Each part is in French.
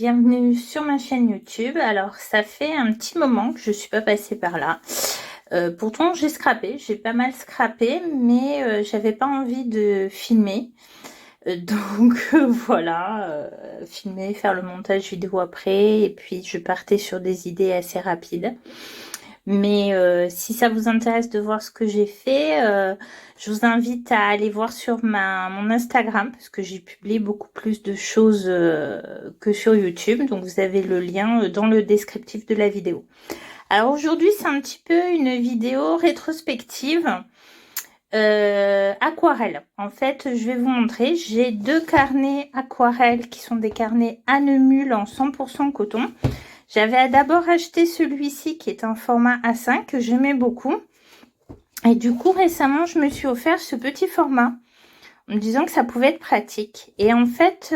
bienvenue sur ma chaîne YouTube. Alors ça fait un petit moment que je suis pas passée par là. Pourtant j'ai scrappé, j'ai pas mal scrappé, mais j'avais pas envie de filmer. Voilà, filmer, faire le montage vidéo après, et puis je partais sur des idées assez rapides. Mais si ça vous intéresse de voir ce que j'ai fait, je vous invite à aller voir sur mon Instagram parce que j'ai publié beaucoup plus de choses que sur YouTube. Donc vous avez le lien dans le descriptif de la vidéo. Alors aujourd'hui c'est un petit peu une vidéo rétrospective aquarelle. En fait je vais vous montrer, j'ai deux carnets aquarelles qui sont des carnets Annemule en 100% coton. J'avais d'abord acheté celui-ci qui est un format A5 que j'aimais beaucoup. Et du coup, récemment, je me suis offert ce petit format en me disant que ça pouvait être pratique. Et en fait,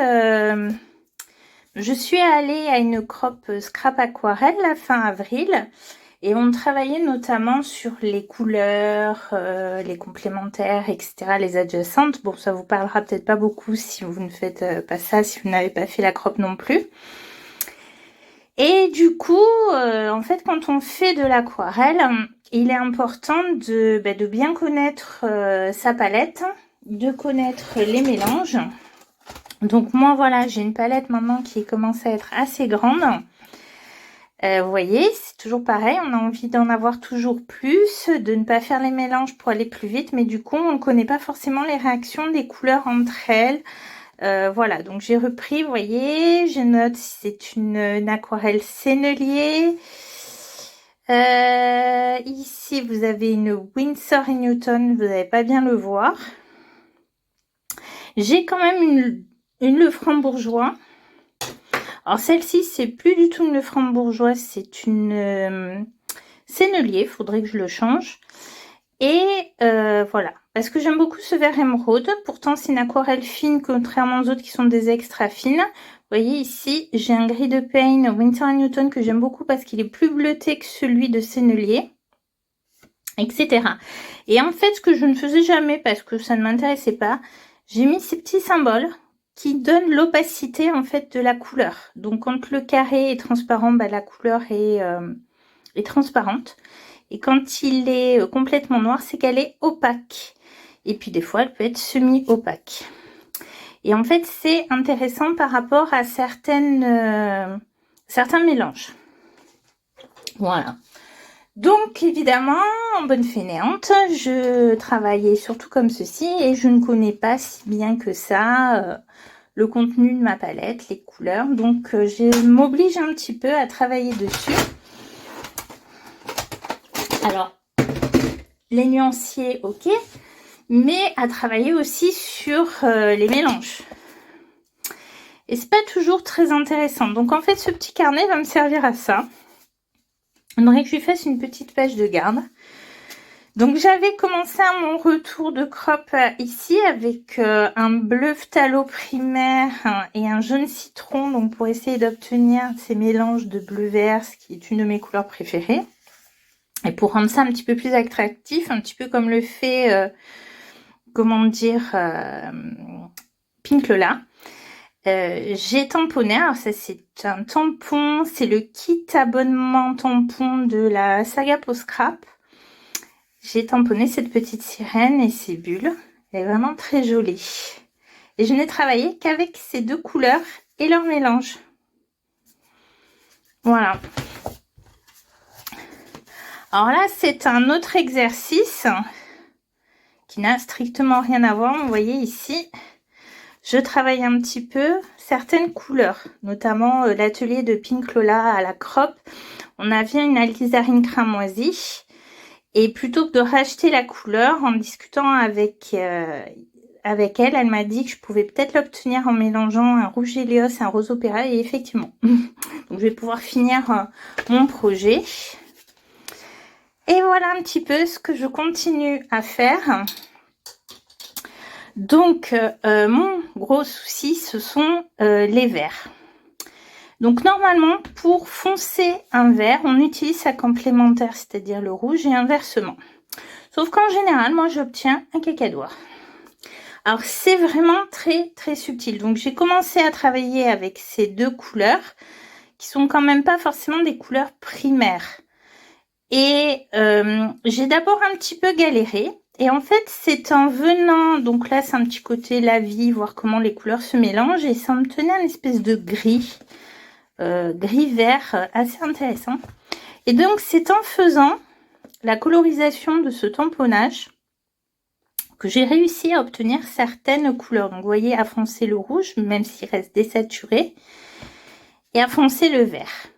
je suis allée à une crop scrap aquarelle la fin avril. Et on travaillait notamment sur les couleurs, les complémentaires, etc., les adjacentes. Bon, ça vous parlera peut-être pas beaucoup si vous ne faites pas ça, si vous n'avez pas fait la crop non plus. Et du coup, en fait, quand on fait de l'aquarelle, il est important de bien connaître sa palette, de connaître les mélanges. Donc moi, voilà, j'ai une palette maintenant qui commence à être assez grande. Vous voyez, c'est toujours pareil, on a envie d'en avoir toujours plus, de ne pas faire les mélanges pour aller plus vite, mais du coup, on ne connaît pas forcément les réactions des couleurs entre elles. Voilà, donc j'ai repris, vous voyez, je note si c'est une aquarelle Sennelier. Ici, vous avez une Winsor & Newton, vous n'allez pas bien le voir. J'ai quand même une Lefranc-Bourgeois. Alors celle-ci, c'est plus du tout une Lefranc-Bourgeois, c'est une Sennelier, il faudrait que je le change. Et voilà, parce que j'aime beaucoup ce vert émeraude. Pourtant, c'est une aquarelle fine, contrairement aux autres qui sont des extra fines. Vous voyez ici, j'ai un gris de Pain Winsor & Newton que j'aime beaucoup parce qu'il est plus bleuté que celui de Sennelier, etc. Et en fait, ce que je ne faisais jamais parce que ça ne m'intéressait pas, j'ai mis ces petits symboles qui donnent l'opacité en fait de la couleur. Donc, quand le carré est transparent, la couleur est transparente. Et quand il est complètement noir, c'est qu'elle est opaque. Et puis des fois, elle peut être semi-opaque. Et en fait, c'est intéressant par rapport à certains mélanges. Voilà. Donc, évidemment, en bonne fainéante, je travaillais surtout comme ceci et je ne connais pas si bien que ça le contenu de ma palette, les couleurs. Donc, je m'oblige un petit peu à travailler dessus. Alors, les nuanciers, ok, mais à travailler aussi sur les mélanges. Et c'est pas toujours très intéressant. Donc en fait, ce petit carnet va me servir à ça. On aimerait que je lui fasse une petite page de garde. Donc j'avais commencé à mon retour de crop ici avec un bleu phthalo primaire et un jaune citron, donc pour essayer d'obtenir ces mélanges de bleu-vert, ce qui est une de mes couleurs préférées. Et pour rendre ça un petit peu plus attractif, un petit peu comme le fait, comment dire, Pink Lola, j'ai tamponné. Alors ça c'est un tampon, c'est le kit abonnement tampon de la saga Peau Scrap. J'ai tamponné cette petite sirène et ses bulles. Elle est vraiment très jolie. Et je n'ai travaillé qu'avec ces deux couleurs et leur mélange. Voilà. Alors là, c'est un autre exercice qui n'a strictement rien à voir. Vous voyez ici, je travaille un petit peu certaines couleurs, notamment l'atelier de Pink Lola à la crop. On avait une alizarine cramoisie et plutôt que de racheter la couleur, en discutant avec elle, elle m'a dit que je pouvais peut-être l'obtenir en mélangeant un rouge Hélios et un rose opéra et effectivement. Donc je vais pouvoir finir mon projet. Et voilà un petit peu ce que je continue à faire. Donc, mon gros souci, ce sont les verts. Donc, normalement, pour foncer un vert, on utilise sa complémentaire, c'est-à-dire le rouge, et inversement. Sauf qu'en général, moi, j'obtiens un cacadoir. Alors, c'est vraiment très, très subtil. Donc, j'ai commencé à travailler avec ces deux couleurs qui sont quand même pas forcément des couleurs primaires. Et j'ai d'abord un petit peu galéré. Et en fait, c'est en venant, donc là, c'est un petit côté la vie, voir comment les couleurs se mélangent. Et ça me tenait une espèce de gris, gris-vert, assez intéressant. Et donc, c'est en faisant la colorisation de ce tamponnage que j'ai réussi à obtenir certaines couleurs. Donc, vous voyez, à foncer le rouge, même s'il reste désaturé, et à foncer le vert.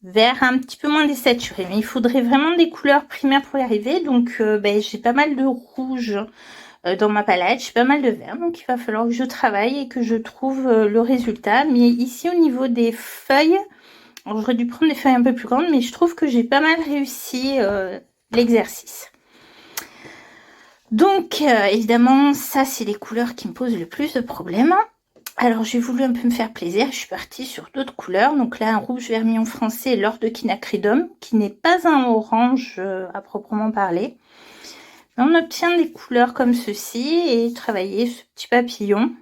Vert un petit peu moins désaturé, mais il faudrait vraiment des couleurs primaires pour y arriver. Donc, j'ai pas mal de rouge dans ma palette, j'ai pas mal de vert. Donc, il va falloir que je travaille et que je trouve le résultat. Mais ici, au niveau des feuilles, j'aurais dû prendre des feuilles un peu plus grandes, mais je trouve que j'ai pas mal réussi l'exercice. Donc, évidemment, ça, c'est les couleurs qui me posent le plus de problèmes. Alors, j'ai voulu un peu me faire plaisir. Je suis partie sur d'autres couleurs. Donc là, un rouge vermillon français, l'or de quinacridum, qui n'est pas un orange à proprement parler. Mais on obtient des couleurs comme ceci et travailler ce petit papillon.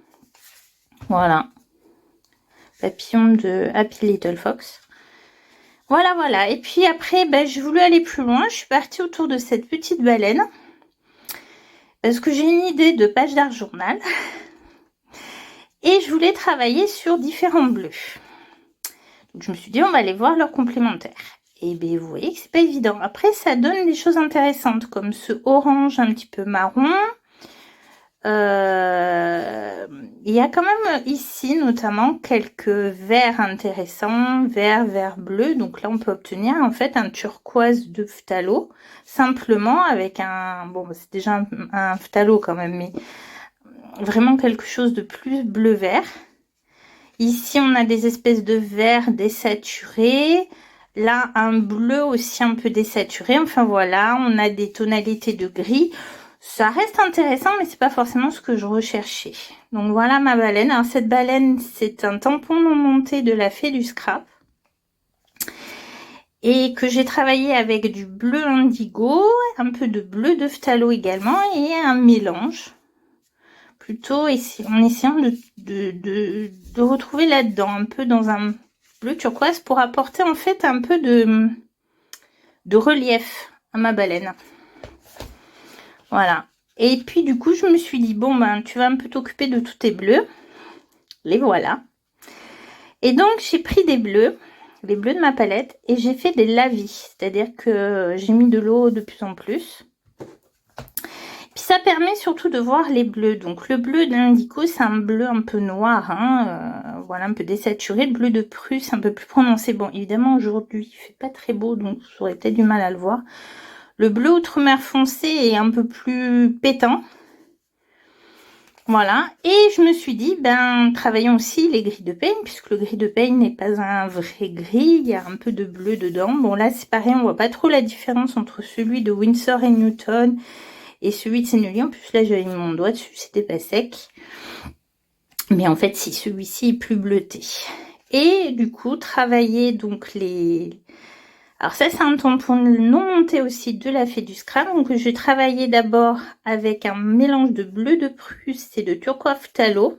Voilà. Papillon de Happy Little Fox. Voilà, voilà. Et puis après, j'ai voulu aller plus loin. Je suis partie autour de cette petite baleine. Parce que j'ai une idée de page d'art journal. Et je voulais travailler sur différents bleus. Donc je me suis dit, on va aller voir leurs complémentaires. Et bien, vous voyez que c'est pas évident. Après, ça donne des choses intéressantes, comme ce orange un petit peu marron. Il y a quand même ici, notamment, quelques verts intéressants, vert bleu. Donc là, on peut obtenir en fait un turquoise de phthalo, simplement avec un... Bon, c'est déjà un phthalo quand même, mais vraiment quelque chose de plus bleu-vert. Ici, on a des espèces de vert désaturés. Là, un bleu aussi un peu désaturé. Enfin, voilà, on a des tonalités de gris. Ça reste intéressant, mais c'est pas forcément ce que je recherchais. Donc, voilà ma baleine. Alors, cette baleine, c'est un tampon non monté de la Fée du Scrap. Et que j'ai travaillé avec du bleu indigo, un peu de bleu de phthalo également, et un mélange. Plutôt en essayant de retrouver là-dedans, un peu dans un bleu turquoise pour apporter en fait un peu de relief à ma baleine. Voilà. Et puis du coup, je me suis dit, bon tu vas un peu t'occuper de tous tes bleus. Les voilà. Et donc, j'ai pris des bleus, les bleus de ma palette, et j'ai fait des lavis. C'est-à-dire que j'ai mis de l'eau de plus en plus. Puis ça permet surtout de voir les bleus. Donc le bleu d'indigo, c'est un bleu un peu noir, voilà, un peu désaturé. Le bleu de Prusse, un peu plus prononcé. Bon, évidemment, aujourd'hui, il fait pas très beau, donc vous aurez peut-être du mal à le voir. Le bleu outre-mer foncé est un peu plus pétant. Voilà. Et je me suis dit, travaillons aussi les gris de peigne, puisque le gris de peigne n'est pas un vrai gris. Il y a un peu de bleu dedans. Bon, là, c'est pareil, on voit pas trop la différence entre celui de Winsor & Newton et celui de Sennelier. En plus, là, j'avais mis mon doigt dessus, c'était pas sec. Mais en fait, si, celui-ci est plus bleuté. Et du coup, travailler donc les... Alors ça, c'est un tampon non monté aussi de la Fée du Scrap. Donc, je vais travailler d'abord avec un mélange de bleu de Prusse et de turquoise phthalo.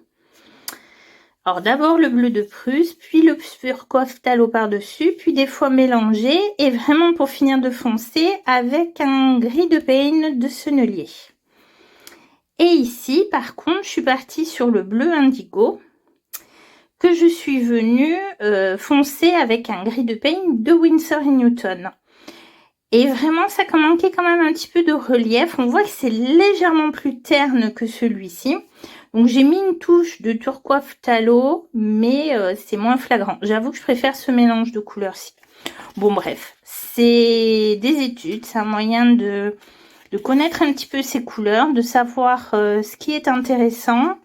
Alors, d'abord le bleu de Prusse, puis le turquoise phthalo par-dessus, puis des fois mélangé. Et vraiment, pour finir de foncer, avec un gris de peigne de Sennelier. Et ici, par contre, je suis partie sur le bleu indigo que je suis venue foncer avec un gris de peigne de Winsor & Newton. Et vraiment, ça manquait quand même un petit peu de relief. On voit que c'est légèrement plus terne que celui-ci. Donc, j'ai mis une touche de turquoise phthalo, mais c'est moins flagrant. J'avoue que je préfère ce mélange de couleurs-ci. Bon, bref, c'est des études. C'est un moyen de connaître un petit peu ces couleurs, de savoir ce qui est intéressant,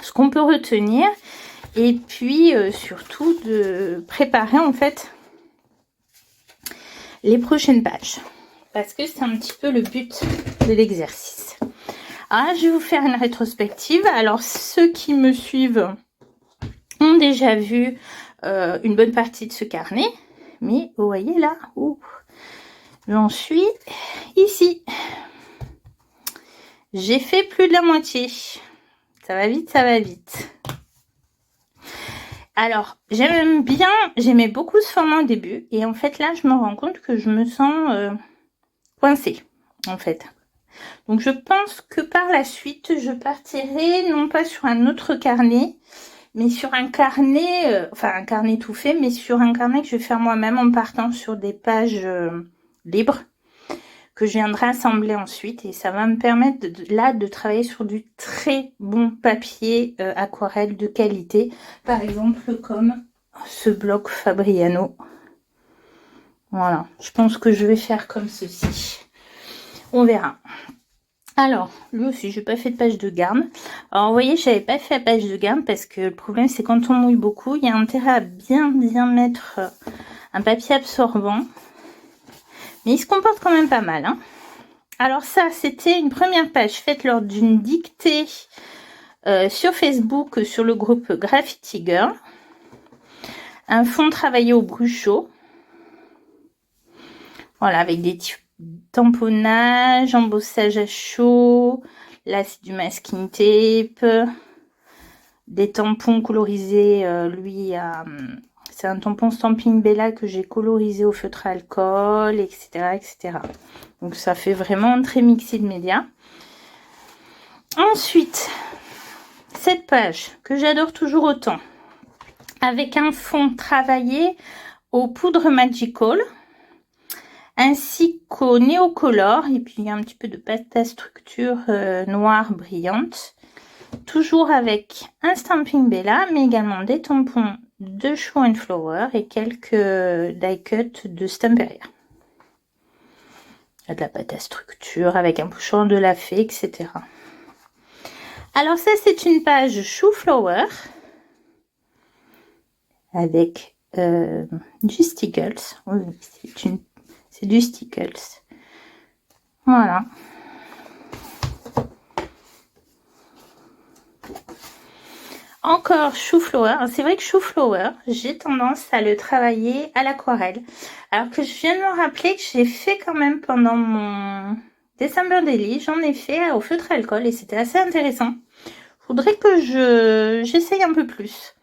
ce qu'on peut retenir. Et puis, surtout, de préparer, en fait, les prochaines pages. Parce que c'est un petit peu le but de l'exercice. Alors, je vais vous faire une rétrospective. Alors, ceux qui me suivent ont déjà vu une bonne partie de ce carnet. Mais, vous voyez là, où j'en suis ici. J'ai fait plus de la moitié. Ça va vite, ça va vite. Alors, j'aimais beaucoup ce format au début. Et en fait, là, je me rends compte que je me sens coincée, en fait. Donc, je pense que par la suite, je partirai non pas sur un autre carnet, mais sur un carnet, enfin un carnet tout fait, mais sur un carnet que je vais faire moi-même en partant sur des pages libres que je viendrai assembler ensuite. Et ça va me permettre de travailler sur du très bon papier aquarelle de qualité. Par exemple, comme ce bloc Fabriano. Voilà, je pense que je vais faire comme ceci. On verra. Alors, lui aussi, je n'ai pas fait de page de garde. Alors, vous voyez, je n'avais pas fait la page de garde parce que le problème, c'est quand on mouille beaucoup, il y a intérêt à bien mettre un papier absorbant. Mais il se comporte quand même pas mal, hein. Alors ça, c'était une première page faite lors d'une dictée sur Facebook, sur le groupe Graffiti Girl. Un fond travaillé au bruchot. Voilà, avec des tamponnages, embossage à chaud. Là, c'est du masking tape. Des tampons colorisés, c'est un tampon Stampin' Bella que j'ai colorisé au feutre alcool, etc., etc. Donc ça fait vraiment très mixé de médias. Ensuite, cette page que j'adore toujours autant, avec un fond travaillé aux poudres Magical, ainsi qu'au Neocolor, et puis un petit peu de pâte à structure noire brillante. Toujours avec un Stampin' Bella, mais également des tampons de Show and Flower et quelques die cut de Stamperia. De la pâte à structure avec un pochoir de la fée, etc. Alors ça, c'est une page Show Flower avec du Stickles. Oui, c'est du Stickles. Voilà. Encore Show Flower. C'est vrai que Show Flower, j'ai tendance à le travailler à l'aquarelle. Alors que je viens de me rappeler que j'ai fait quand même pendant mon December Daily, j'en ai fait au feutre alcool et c'était assez intéressant. Faudrait que j'essaye un peu plus.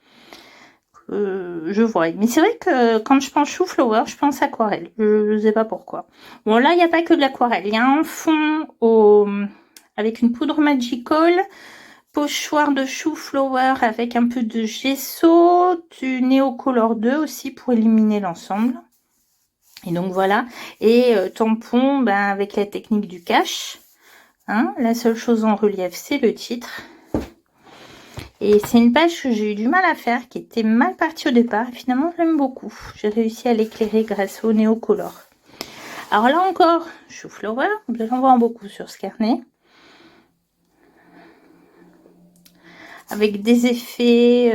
Je vois. Mais c'est vrai que quand je pense Show Flower, je pense aquarelle. Je sais pas pourquoi. Bon, là, il n'y a pas que de l'aquarelle. Il y a un fond avec une poudre Magical, pochoir de Show Flower avec un peu de gesso, du Neocolor 2 aussi pour éliminer l'ensemble. Et donc voilà. Et tampon avec la technique du cache. Hein, la seule chose en relief, c'est le titre. Et c'est une page que j'ai eu du mal à faire, qui était mal partie au départ. Et finalement, je l'aime beaucoup. J'ai réussi à l'éclairer grâce au Neocolor. Alors là encore, Show Flower. J'en vois beaucoup sur ce carnet. Avec des effets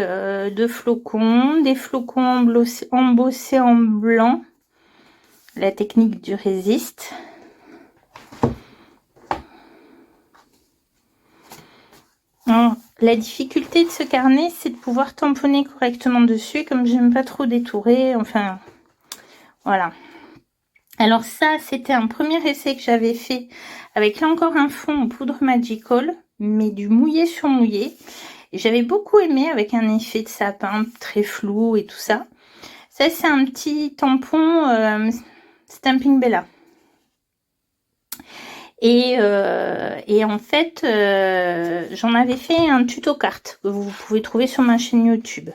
de flocons, des flocons embossés en blanc, la technique du résiste. Alors, la difficulté de ce carnet, c'est de pouvoir tamponner correctement dessus, et comme j'aime pas trop détourer, enfin, voilà. Alors ça, c'était un premier essai que j'avais fait avec là encore un fond en poudre Magical, mais du mouillé sur mouillé. J'avais beaucoup aimé avec un effet de sapin très flou et tout ça. Ça, c'est un petit tampon Stampin' Bella. Et en fait, j'en avais fait un tuto carte que vous pouvez trouver sur ma chaîne YouTube.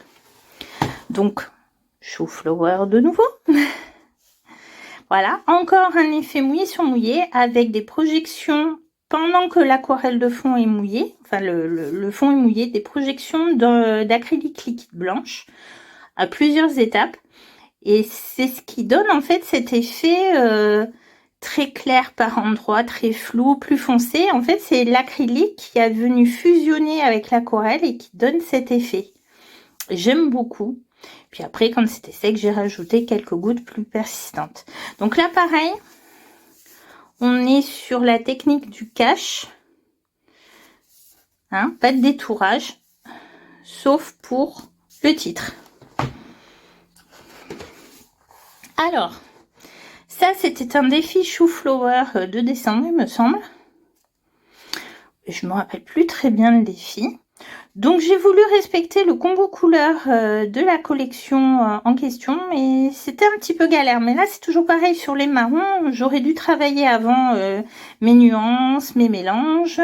Donc, Show Flower de nouveau. Voilà, encore un effet mouillé sur mouillé avec des projections pendant que l'aquarelle de fond est mouillée, enfin le fond est mouillé, des projections d'acrylique liquide blanche à plusieurs étapes. Et c'est ce qui donne en fait cet effet très clair par endroits, très flou, plus foncé. En fait, c'est l'acrylique qui est venu fusionner avec l'aquarelle et qui donne cet effet. J'aime beaucoup. Puis après, quand c'était sec, j'ai rajouté quelques gouttes plus persistantes. Donc là, pareil, on est sur la technique du cache. Hein, pas de détourage, sauf pour le titre. Alors, ça, c'était un défi Show Flower de décembre, il me semble. Je me rappelle plus très bien le défi. Donc j'ai voulu respecter le combo couleur de la collection en question, mais c'était un petit peu galère. Mais là c'est toujours pareil sur les marrons, j'aurais dû travailler avant mes nuances, mes mélanges,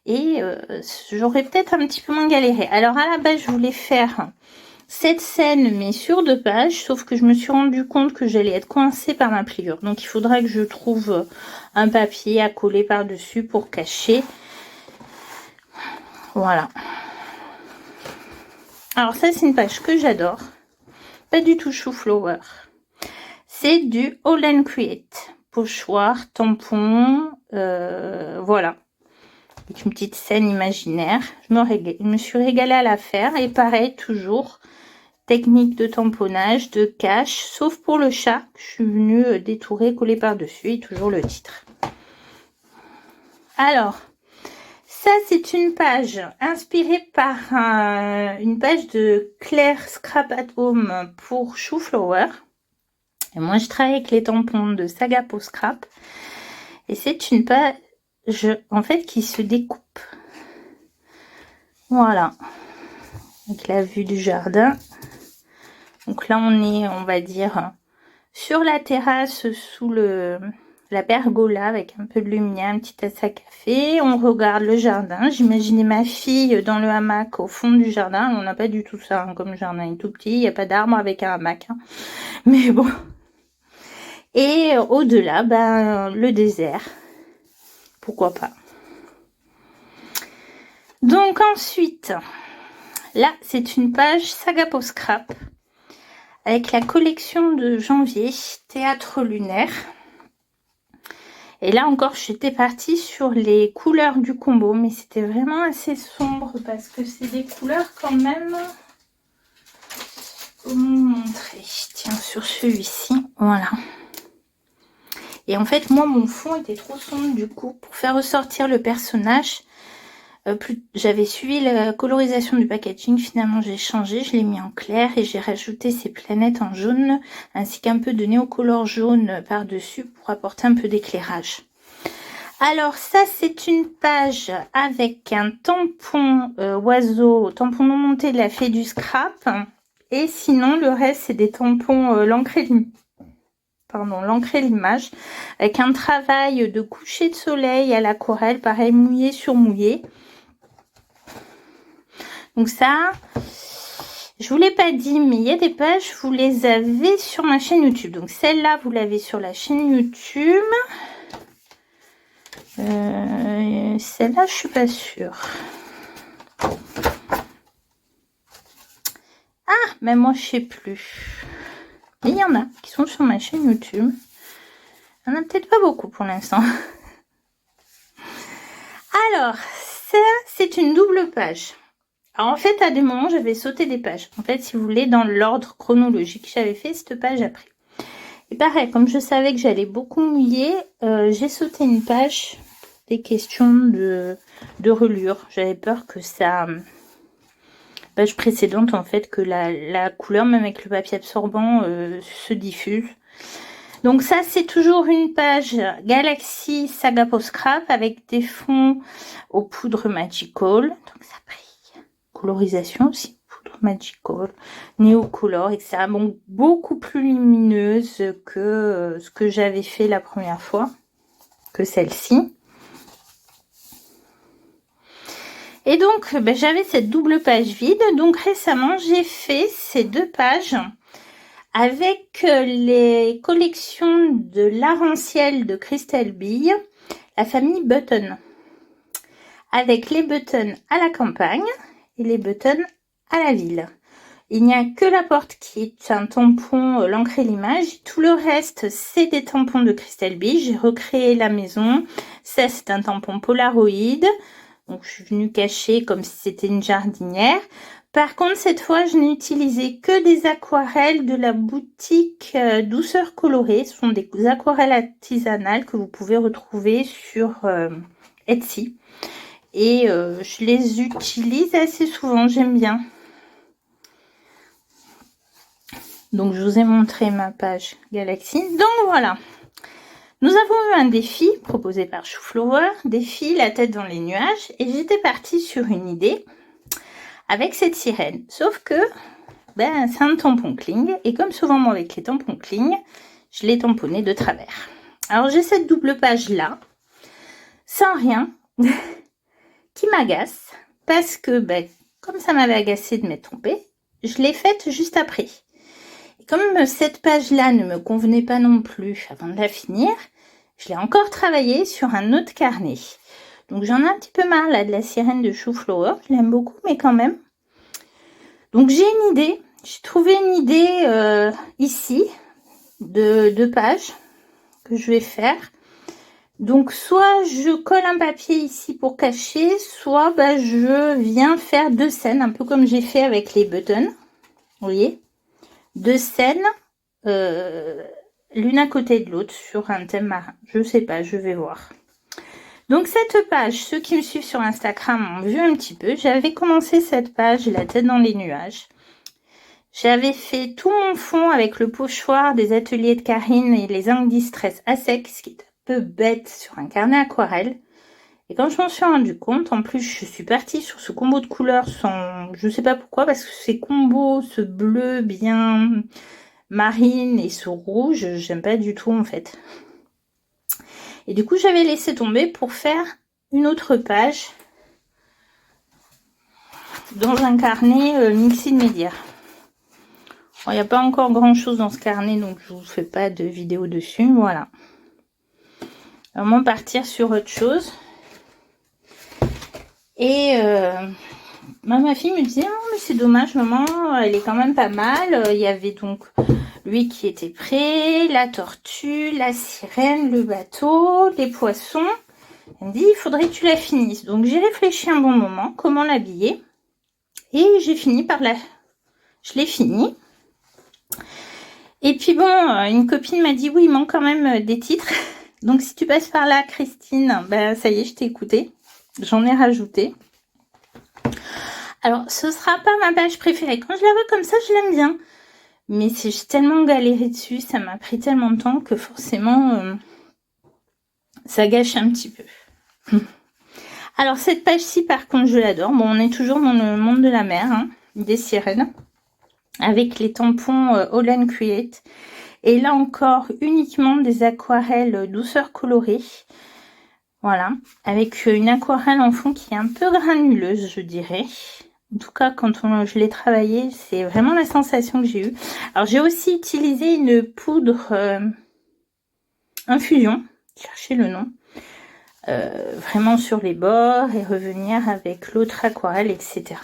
et j'aurais peut-être un petit peu moins galéré. Alors à la base je voulais faire cette scène mais sur 2 pages, sauf que je me suis rendu compte que j'allais être coincée par ma pliure. Donc il faudrait que je trouve un papier à coller par-dessus pour cacher. Voilà. Alors ça c'est une page que j'adore, pas du tout chou flower. C'est du All and Create, pochoir, tampon, voilà. Avec une petite scène imaginaire. Je me suis régalée à la faire et pareil toujours, technique de tamponnage, de cache, sauf pour le chat que je suis venue détourer, coller par-dessus et toujours le titre. Alors... ça, c'est une page inspirée par une page de Claire Scrap at Home pour Chou Flower. Et moi, je travaille avec les tampons de Sagapo Scrap. Et c'est une page, en fait, qui se découpe. Voilà. Avec la vue du jardin. Donc là, on est, on va dire, sur la terrasse sous la pergola avec un peu de lumière, une petite tasse à café. On regarde le jardin. J'imaginais ma fille dans le hamac au fond du jardin. On n'a pas du tout ça, hein, comme le jardin est tout petit. Il n'y a pas d'arbre avec un hamac. Hein. Mais bon. Et au-delà, ben, le désert. Pourquoi pas. Donc ensuite, là, c'est une page Sagapo Scrap avec la collection de janvier, Théâtre lunaire. Et là encore, j'étais partie sur les couleurs du combo, mais c'était vraiment assez sombre parce que c'est des couleurs quand même... Comment montrer? Tiens, sur celui-ci, voilà. Et en fait, moi, mon fond était trop sombre du coup. Pour faire ressortir le personnage, j'avais suivi la colorisation du packaging. Finalement, j'ai changé, je l'ai mis en clair et j'ai rajouté ces planètes en jaune ainsi qu'un peu de néocolore jaune par-dessus pour apporter un peu d'éclairage. Alors ça, c'est une page avec un tampon oiseau, tampon non monté de la Fée du Scrap. Et sinon, le reste, c'est des tampons l'ancré l'image avec un travail de coucher de soleil à l'aquarelle, pareil mouillé sur mouillé. Donc ça, je vous l'ai pas dit, mais il y a des pages, vous les avez sur ma chaîne YouTube. Donc celle-là, vous l'avez sur la chaîne YouTube. Celle-là, je suis pas sûre. Ah, mais moi, je sais plus. Mais il y en a qui sont sur ma chaîne YouTube. Il y en a peut-être pas beaucoup pour l'instant. Alors, ça, c'est une double page. Alors, en fait, à des moments, j'avais sauté des pages. En fait, si vous voulez, dans l'ordre chronologique, j'avais fait cette page après. Et pareil, comme je savais que j'allais beaucoup mouiller, j'ai sauté une page des questions de relure. J'avais peur que ça... page précédente, en fait, que la couleur, même avec le papier absorbant, se diffuse. Donc ça, c'est toujours une page Galaxy Sagapo Scrap avec des fonds aux poudres Magical. Donc ça brille. Colorisation aussi, poudre Magical, néocolore, etc. Bon, beaucoup plus lumineuse que ce que j'avais fait la première fois, que celle-ci. Et donc, ben, j'avais cette double page vide. Donc récemment, j'ai fait ces 2 pages avec les collections de l'Aranciel de Christelle Bille, la famille Button. Avec les buttons à la campagne et les buttons à la ville. Il n'y a que la porte qui est un tampon l'ancré l'image. Tout le reste, c'est des tampons de Christelle Bille. J'ai recréé la maison. Ça, c'est un tampon Polaroid. Donc, je suis venue cacher comme si c'était une jardinière. Par contre, cette fois, je n'ai utilisé que des aquarelles de la boutique Douceur Colorée. Ce sont des aquarelles artisanales que vous pouvez retrouver sur Etsy. Et je les utilise assez souvent, j'aime bien. Donc, je vous ai montré ma page Galaxy. Donc, voilà. Nous avons eu un défi proposé par Chouflower, défi la tête dans les nuages, et j'étais partie sur une idée avec cette sirène. Sauf que c'est un tampon Kling, et comme souvent moi avec les tampons Kling, je l'ai tamponné de travers. Alors j'ai cette double page là, sans rien, qui m'agace, parce que comme ça m'avait agacé de m'être trompée, je l'ai faite juste après. Et comme cette page là ne me convenait pas non plus avant de la finir, je l'ai encore travaillé sur un autre carnet. Donc j'en ai un petit peu marre là de la sirène de Chouflower, je l'aime beaucoup mais quand même. Donc j'ai une idée, j'ai trouvé une idée ici de 2 pages que je vais faire. Donc soit je colle un papier ici pour cacher, soit je viens faire 2 scènes, un peu comme j'ai fait avec les buttons. Vous voyez, 2 scènes, l'une à côté de l'autre sur un thème marin. Je sais pas, je vais voir. Donc cette page, ceux qui me suivent sur Instagram ont vu un petit peu. J'avais commencé cette page, la tête dans les nuages. J'avais fait tout mon fond avec le pochoir des ateliers de Karine et les ongles Distress à sec, ce qui est un peu bête sur un carnet aquarelle. Et quand je m'en suis rendu compte, en plus je suis partie sur ce combo de couleurs sans... Je sais pas pourquoi, parce que ces combos, ce bleu bien marine et ce rouge, j'aime pas du tout en fait. Et du coup j'avais laissé tomber pour faire une autre page dans un carnet Mixed Media. Il n'y a pas encore grand chose dans ce carnet, donc je vous fais pas de vidéo dessus, voilà. Vraiment partir sur autre chose. Et ma fille me disait, oh, mais c'est dommage maman, elle est quand même pas mal. Il y avait donc lui qui était prêt, la tortue, la sirène, le bateau, les poissons. Elle me dit, il faudrait que tu la finisses. Donc j'ai réfléchi un bon moment, comment l'habiller. Et j'ai fini par la... Je l'ai fini. Et puis bon, une copine m'a dit, oui, il manque quand même des titres. Donc si tu passes par là, Christine, ça y est, je t'ai écouté. J'en ai rajouté. Alors, ce sera pas ma page préférée. Quand je la vois comme ça, je l'aime bien. Mais j'ai tellement galéré dessus, ça m'a pris tellement de temps que forcément, ça gâche un petit peu. Alors, cette page-ci, par contre, je l'adore. Bon, on est toujours dans le monde de la mer, hein, des sirènes. Avec les tampons All Create. Et là encore, uniquement des aquarelles douceur colorée. Voilà, avec une aquarelle en fond qui est un peu granuleuse, je dirais. En tout cas, quand je l'ai travaillé, c'est vraiment la sensation que j'ai eue. Alors, j'ai aussi utilisé une poudre infusion, cherchez le nom, vraiment sur les bords et revenir avec l'autre aquarelle, etc.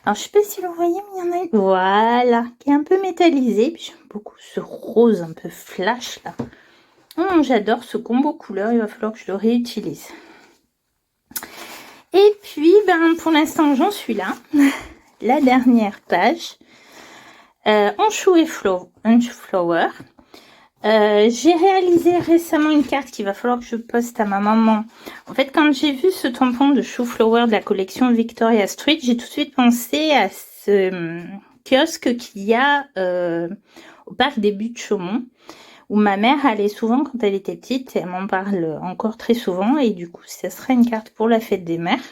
Alors, je sais pas si vous voyez, mais il y en a une, voilà, qui est un peu métallisée. Puis j'aime beaucoup ce rose un peu flash, là. Oh, j'adore ce combo couleur, il va falloir que je le réutilise. Et puis, pour l'instant, j'en suis là. La dernière page. En chou et flower. J'ai réalisé récemment une carte qu'il va falloir que je poste à ma maman. En fait, quand j'ai vu ce tampon de Chouflower de la collection Victoria Street, j'ai tout de suite pensé à ce kiosque qu'il y a au parc des Buttes Chaumont, où ma mère allait souvent quand elle était petite, et elle m'en parle encore très souvent, et du coup, ça sera une carte pour la fête des mères.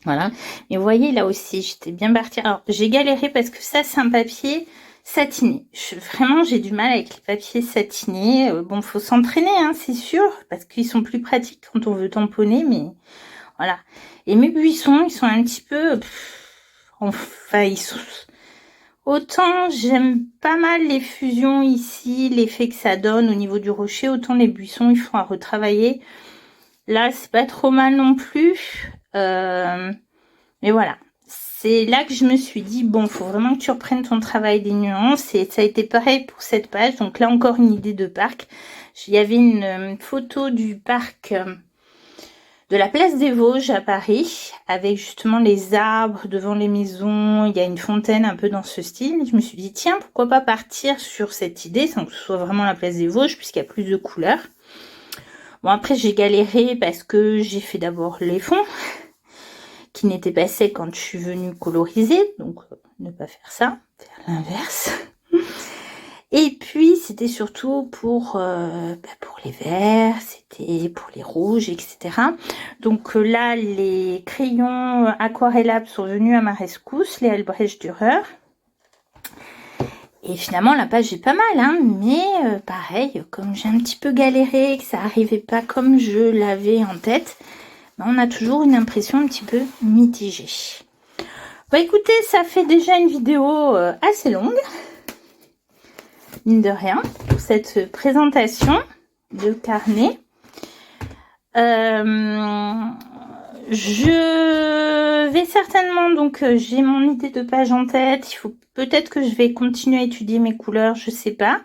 Voilà. Mais vous voyez, là aussi, j'étais bien partie. Alors, j'ai galéré parce que ça, c'est un papier satiné. Vraiment, j'ai du mal avec les papiers satinés. Bon, faut s'entraîner, hein, c'est sûr, parce qu'ils sont plus pratiques quand on veut tamponner, mais voilà. Et mes buissons, ils sont un petit peu... enfin, ils sont... Autant j'aime pas mal les fusions ici, l'effet que ça donne au niveau du rocher, autant les buissons, ils font à retravailler. Là, c'est pas trop mal non plus. Mais voilà. C'est là que je me suis dit, bon, faut vraiment que tu reprennes ton travail des nuances. Et ça a été pareil pour cette page. Donc là, encore une idée de parc. Il y avait une photo du parc... de la place des Vosges à Paris, avec justement les arbres devant les maisons, il y a une fontaine un peu dans ce style. Je me suis dit, tiens, pourquoi pas partir sur cette idée, sans que ce soit vraiment la place des Vosges, puisqu'il y a plus de couleurs. Bon, après, j'ai galéré parce que j'ai fait d'abord les fonds, qui n'étaient pas secs quand je suis venue coloriser, donc ne pas faire ça, faire l'inverse. Et puis, c'était surtout pour les verts, c'était pour les rouges, etc. Donc là, les crayons aquarellables sont venus à ma rescousse, les Albrecht Dürer. Et finalement, la page est pas mal, hein, mais pareil, comme j'ai un petit peu galéré, que ça arrivait pas comme je l'avais en tête, ben, on a toujours une impression un petit peu mitigée. Bon, écoutez, ça fait déjà une vidéo assez longue, mine de rien, pour cette présentation de carnet. Je vais certainement, donc j'ai mon idée de page en tête, il faut peut-être que je vais continuer à étudier mes couleurs, je sais pas.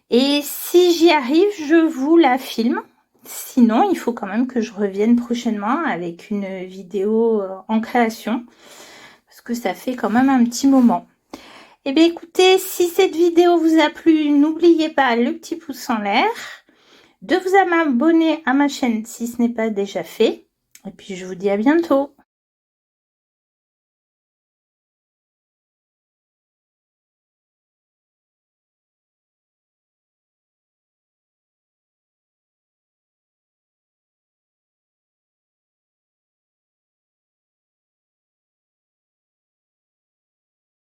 Et si j'y arrive, je vous la filme. Sinon, il faut quand même que je revienne prochainement avec une vidéo en création, parce que ça fait quand même un petit moment. Eh bien écoutez, si cette vidéo vous a plu, n'oubliez pas le petit pouce en l'air, de vous abonner à ma chaîne si ce n'est pas déjà fait. Et puis je vous dis à bientôt.